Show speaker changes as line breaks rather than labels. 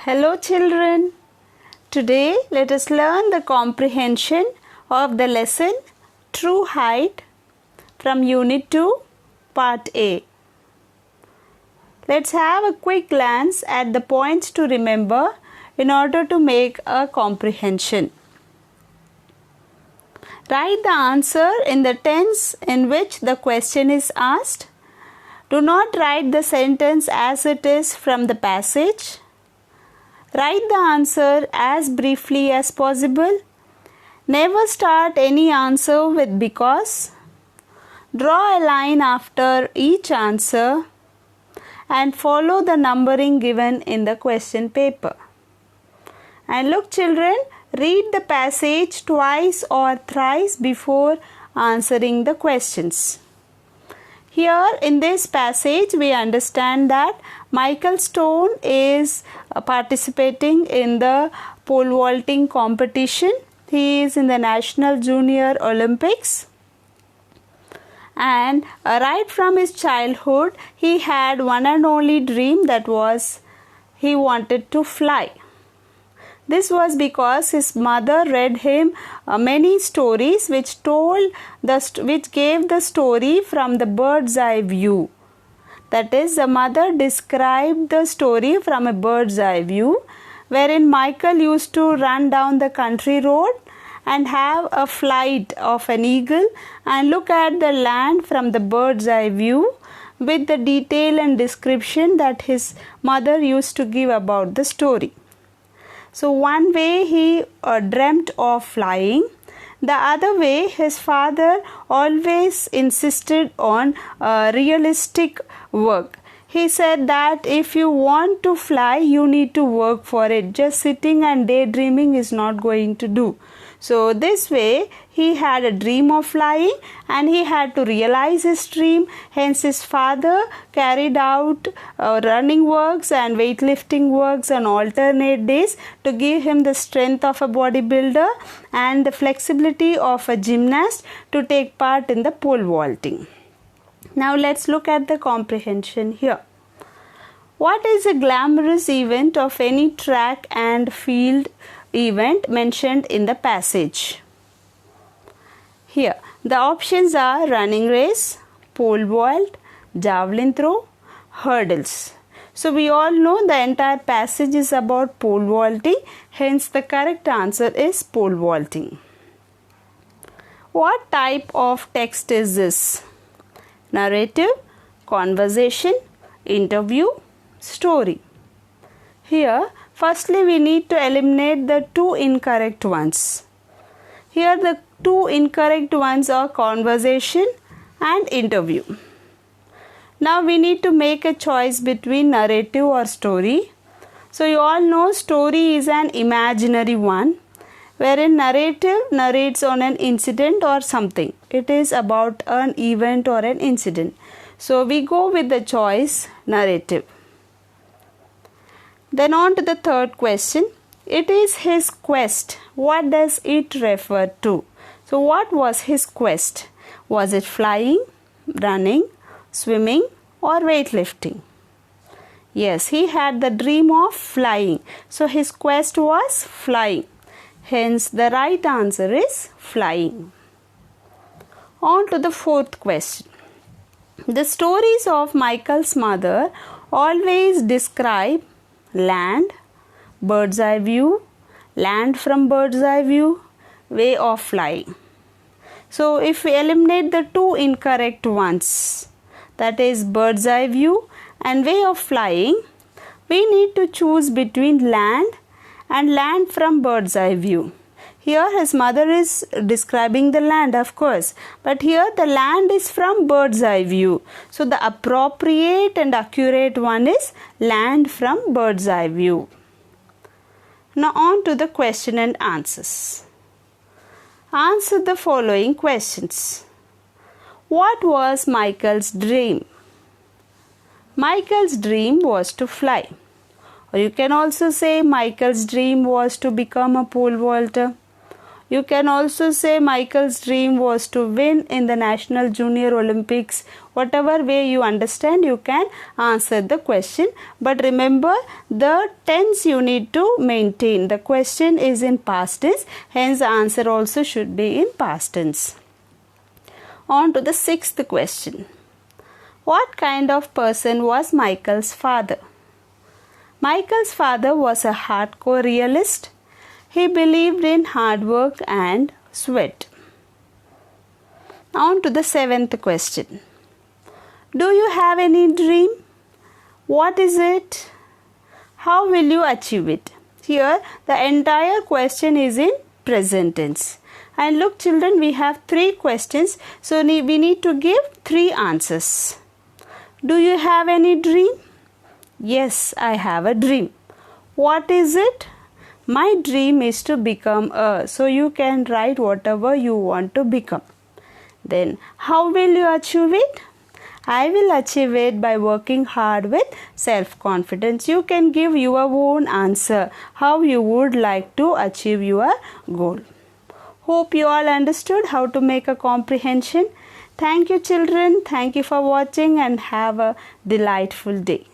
Hello children. Today let us learn the comprehension of the lesson True Height from Unit 2 Part A. Let's have a quick glance at the points to remember in order to make a comprehension. Write the answer in the tense in which the question is asked. Do not write the sentence as it is from the passage. Write the answer as briefly as possible. Never start any answer with because. Draw a line after each answer and follow the numbering given in the question paper. And look children, read the passage twice or thrice before answering the questions. Here in this passage we understand that Michael Stone is participating in the pole vaulting competition. He is in the National Junior Olympics. And right from his childhood he had one and only dream, that was he wanted to fly. This was because his mother read him many stories which gave the story from the bird's eye view. That is, the mother described the story from a bird's eye view, wherein Michael used to run down the country road and have a flight of an eagle and look at the land from the bird's eye view with the detail and description that his mother used to give about the story. So one way he dreamt of flying, the other way his father always insisted on realistic work. He said that if you want to fly, you need to work for it. Just sitting and daydreaming is not going to do. So this way he had a dream of flying and he had to realize his dream. Hence his father carried out running works and weightlifting works on alternate days to give him the strength of a bodybuilder and the flexibility of a gymnast to take part in the pole vaulting. Now let's look at the comprehension here. What is a glamorous event of any track and field event mentioned in the passage? Here the options are running race, pole vault, javelin throw, hurdles. So we all know the entire passage is about pole vaulting, hence the correct answer is pole vaulting. What type of text is this? Narrative, conversation, interview, story. Here firstly we need to eliminate the two incorrect ones. Here the two incorrect ones are conversation and interview. Now we need to make a choice between narrative or story. So you all know story is an imaginary one, wherein narrative narrates on an incident or something. It is about an event or an incident. So we go with the choice narrative. Then on to the third question. It is his quest. What does it refer to? So what was his quest? Was it flying, running, swimming or weightlifting? Yes, he had the dream of flying. So his quest was flying. Hence the right answer is flying. On to the fourth question. The stories of Michael's mother always describe land, bird's eye view, land from bird's eye view, way of flying. So if we eliminate the two incorrect ones, that is bird's eye view and way of flying, we need to choose between land and land from bird's eye view. Here his mother is describing the land, of course, but here the land is from bird's eye view. So the appropriate and accurate one is land from bird's eye view. Now on to the question and answers. Answer the following questions. What was Michael's dream? Michael's dream was to fly. Or you can also say Michael's dream was to become a pole vaulter. You can also say Michael's dream was to win in the National Junior Olympics. Whatever way you understand, you can answer the question. But remember, the tense you need to maintain. The question is in past tense, hence the answer also should be in past tense. On to the sixth question. What kind of person was Michael's father? Michael's father was a hardcore realist. He believed in hard work and sweat. On to the seventh question. Do you have any dream? What is it? How will you achieve it? Here the entire question is in present tense. And look children, we have 3 questions, so we need to give 3 answers. Do you have any dream? Yes, I have a dream. What is it? My dream is to become a. So you can write whatever you want to become. Then how will you achieve it? I will achieve it by working hard with self-confidence. You can give your own answer how you would like to achieve your goal. Hope you all understood how to make a comprehension. Thank you children. Thank you for watching and have a delightful day.